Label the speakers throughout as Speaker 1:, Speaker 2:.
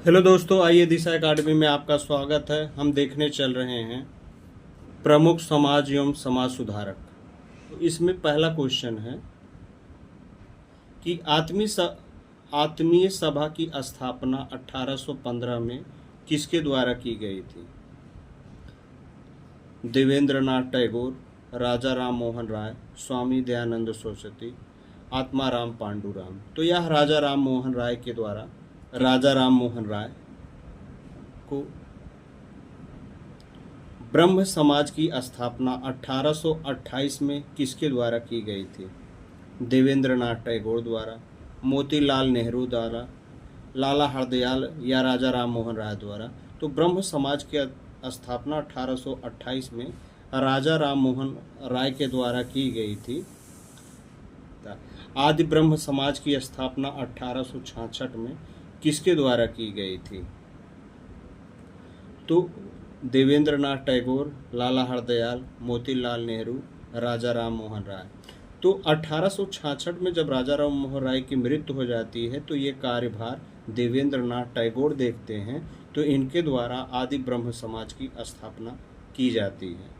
Speaker 1: Hello दोस्तों, आइए दिशा academy में आपका स्वागत है। हम देखने चल रहे हैं प्रमुख समाज एवं समाज सुधारक। तो इसमें पहला क्वेश्चन है कि आत्मीय सभा की स्थापना 1815 में किसके द्वारा की गई थी? देवेंद्रनाथ टैगोर, राजा राम मोहन राय, स्वामी दयानंद सरस्वती, आत्माराम पांडुराम। तो यह राजा राम मोहन राय को ब्रह्म समाज की स्थापना 1828 में किसके द्वारा की गई थी? देवेंद्रनाथ टैगोर द्वारा, मोतीलाल नेहरू द्वारा, लाला हरदयाल या राजा राम मोहन राय द्वारा। तो ब्रह्म समाज की स्थापना 1828 में राजा राम मोहन राय के द्वारा की गई थी। आदि ब्रह्म समाज की स्थापना 1866 में किसके द्वारा की गई थी? तो देवेंद्रनाथ टैगोर, लाला हरदयाल, मोतीलाल नेहरू, राजा राम मोहन राय। तो 1866 में जब राजा राम मोहन राय की मृत्यु हो जाती है तो ये कार्यभार देवेंद्रनाथ टैगोर देखते हैं। तो इनके द्वारा आदि ब्रह्म समाज की स्थापना की जाती है।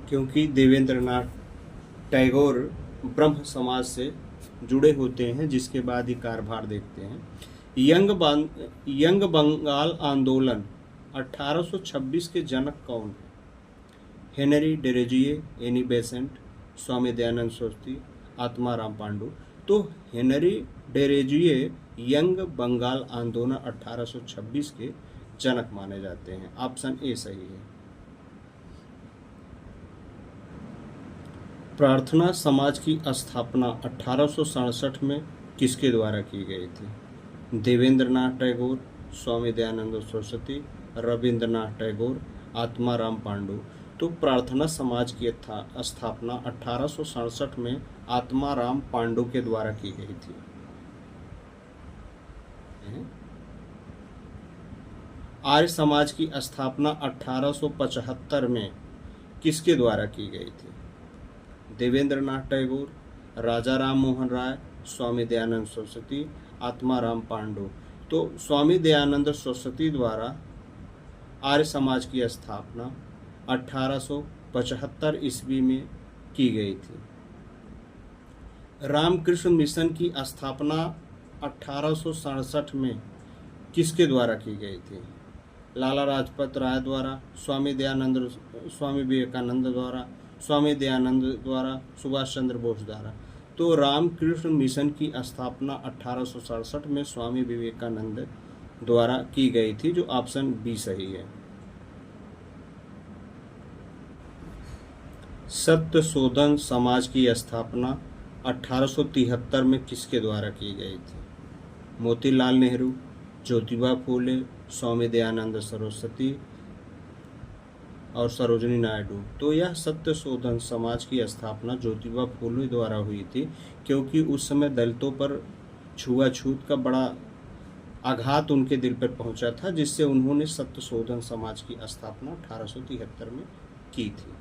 Speaker 1: क्योंकि देवेंद्रनाथ टैगोर ब्रह्म समाज से जुड़े होते हैं, जिसके बाद ही कार्यभार देखते हैं। यंग बंगाल आंदोलन 1826 के जनक कौन है? Henry डेरोजिए, Annie Besant, Swami Dayanand Saraswati, Atmaram Pandu. तो हेनरी डेरोजिए यंग बंगाल आंदोलन 1826 के जनक माने जाते हैं। ऑप्शन ए सही है। प्रार्थना समाज की स्थापना 1867 में किसके द्वारा की गई थी? देवेंद्रनाथ टैगोर, स्वामी दयानंद सरस्वती, रविंद्रनाथ टैगोर, आत्माराम पांडु। तो प्रार्थना समाज की स्थापना 1867 में आत्माराम पांडु के द्वारा की गई थी। आर्य समाज की स्थापना 1875 में किसके द्वारा की गई थी? देवेंद्रनाथ टैगोर, राजा राम मोहन राय, स्वामी दयानंद सरस्वती, आत्माराम पांडु। तो स्वामी दयानंद सरस्वती द्वारा आर्य समाज की स्थापना 1875 ईस्वी में की गई थी। रामकृष्ण मिशन की स्थापना 1867 में किसके द्वारा की गई थी? लाला लाजपत राय द्वारा, स्वामी विवेकानंद द्वारा, स्वामी दयानंद द्वारा, सुभाष चंद्र बोस द्वारा। तो रामकृष्ण मिशन की स्थापना 1867 में स्वामी विवेकानंद द्वारा की गई थी, जो ऑप्शन बी सही है। सत्य शोधन समाज की स्थापना 1873 में किसके द्वारा की गई थी? मोतीलाल नेहरू, ज्योतिबा फूले, स्वामी दयानंद सरस्वती और सरोजिनी नायडू। तो यह सत्य शोधन समाज की स्थापना ज्योतिबा फूले द्वारा हुई थी, क्योंकि उस समय दलितों पर छुआछूत का बड़ा आघात उनके दिल पर पहुंचा था, जिससे उन्होंने सत्य शोधन समाज की स्थापना 1873 में की थी।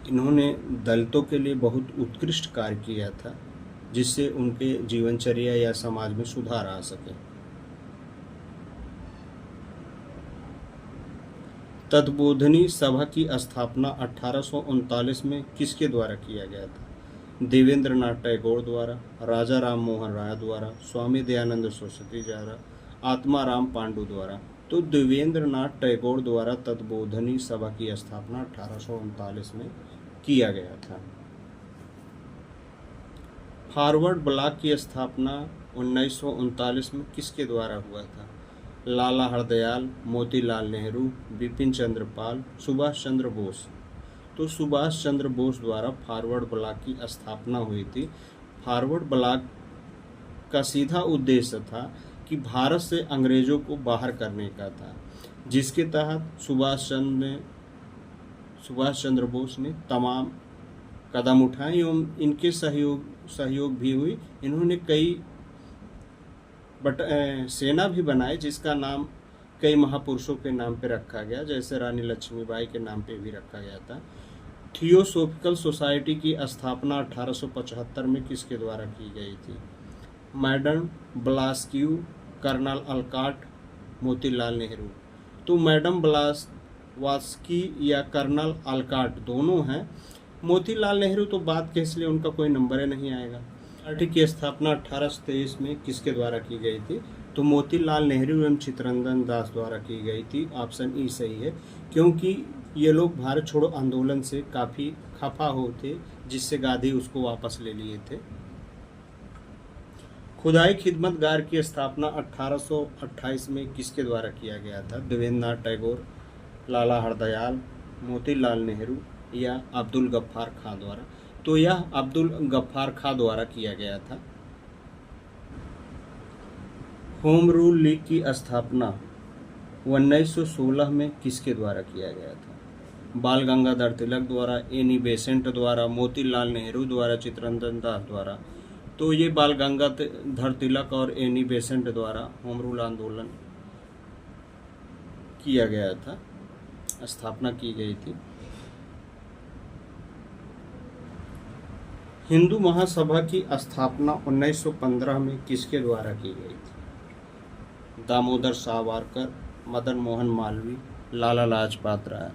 Speaker 1: इन्होंने दलितों के लिए बहुत उत्कृष्ट कार्य किया था, जिससे उनके जीवनचर्या या समाज में सुधार आ सके। तत्बोधनी सभा की स्थापना 1839 में किसके द्वारा किया गया था? देवेंद्रनाथ टैगोर द्वारा, राजा राम मोहन राय द्वारा, स्वामी दयानंद सरस्वती द्वारा, आत्माराम पांडु द्वारा। तो देवेंद्रनाथ टैगोर द्वारा तत्बोधनी सभा की स्थापना 1839 में किया गया था। फॉरवर्ड ब्लॉक की स्थापना 1939 में किसके द्वारा हुआ था? लाला हरदयाल, मोतीलाल नेहरू, बिपिन चंद्र पाल, सुभाष चंद्र बोस। तो सुभाष चंद्र बोस द्वारा फॉरवर्ड ब्लॉक की स्थापना हुई थी। फॉरवर्ड ब्लॉक का सीधा उद्देश्य था कि भारत से अंग्रेजों को बाहर करने का था, जिसके तहत सुभाष चंद्र बोस ने तमाम कदम उठाए एवं इनके सहयोग भी हुई। इन्होंने कई सेना भी बनाए, जिसका नाम कई महापुरुषों के नाम पे रखा गया, जैसे रानी लक्ष्मीबाई के नाम पे भी रखा गया था। थियोसॉफिकल सोसाइटी की स्थापना 1875 में किसके द्वारा की गई थी? Madam Blavatsky, colonel Olcott, Motilal Nehru. तो मैडम ब्लावास्की या कर्नल अलकाट दोनों हैं। मोतीलाल नेहरू तो बात के, इसलिए उनका कोई नंबर ही नहीं आएगा। पार्टी की स्थापना 1823 में किसके द्वारा की गई थी? तो मोतीलाल नेहरू एवं चित्तरंजन दास द्वारा की गई थी। ऑप्शन ई सही है, क्योंकि ये लोग भारत छोड़ो आंदोलन से काफ़ी खफा हो थे, जिससे गांधी उसको वापस ले लिए थे। खुदाई खिदमतगार की स्थापना 1828 में किसके द्वारा किया गया था? देवेंद्रनाथ टैगोर, लाला हरदयाल, मोतीलाल नेहरू या अब्दुल गफ्फार खां द्वारा? तो यह अब्दुल गफ्फार खां द्वारा किया गया था। होम रूल लीग की स्थापना 1916 में किसके द्वारा किया गया था? बाल गंगाधर तिलक द्वारा, एनी बेसेंट द्वारा, मोतीलाल नेहरू द्वारा, चित्तरंजन दास द्वारा? तो ये बाल गंगाधर तिलक और एनी बेसेंट द्वारा होम रूल आंदोलन किया गया था, स्थापना की गई थी। हिंदू महासभा की स्थापना 1915 में किसके द्वारा की गई थी? दामोदर सावरकर, मदन मोहन मालवीय, लाला लाजपत राय?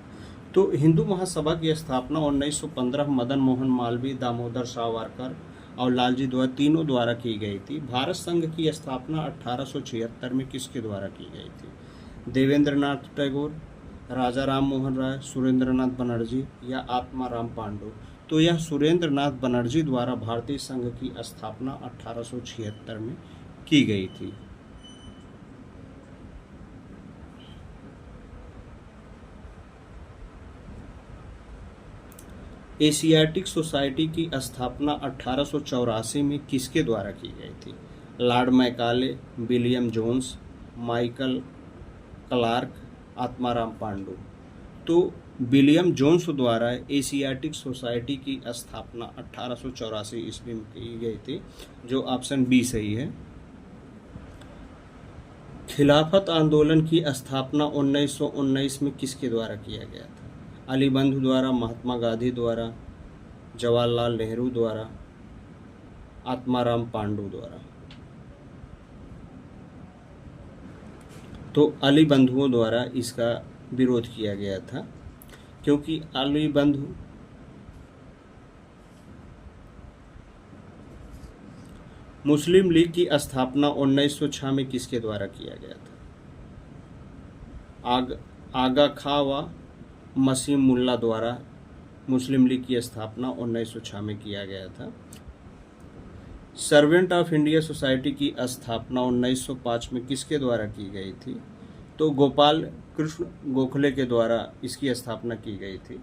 Speaker 1: तो हिंदू महासभा की स्थापना 1915 मदन मोहन मालवीय, दामोदर सावरकर और लालजी द्वारा, तीनों द्वारा की गई थी। भारत संघ की स्थापना 1876 में किसके द्वारा की गई थी? देवेंद्रनाथ टैगोर, राजा राम मोहन राय, सुरेंद्रनाथ बनर्जी या आत्माराम पांडु? तो यह सुरेंद्रनाथ बनर्जी द्वारा भारतीय संघ की स्थापना 1876 में की गई थी। एशियाटिक सोसाइटी की स्थापना 1884 में किसके द्वारा की गई थी? Lord Macaulay, William Jones, Michael Clarke, Atmaram Pandu? तो विलियम जोन्स द्वारा एशियाटिक सोसाइटी की स्थापना 1884 ईस्वी में की गई थी, जो ऑप्शन बी सही है। खिलाफत आंदोलन की स्थापना 1919 में किसके द्वारा किया गया था? अली बंधु द्वारा, महात्मा गांधी द्वारा, जवाहरलाल नेहरू द्वारा, आत्माराम पांडु द्वारा? तो अली बंधुओं द्वारा इसका विरोध किया गया था, क्योंकि अली बंधु मुस्लिम लीग की स्थापना 1906 में किसके द्वारा किया गया था? आगा खां व मसीम मुल्ला द्वारा मुस्लिम लीग की स्थापना 1906 में किया गया था। सर्वेंट ऑफ इंडिया सोसाइटी की स्थापना 1905 में किसके द्वारा की गई थी? तो गोपाल कृष्ण गोखले के द्वारा इसकी स्थापना की गई थी।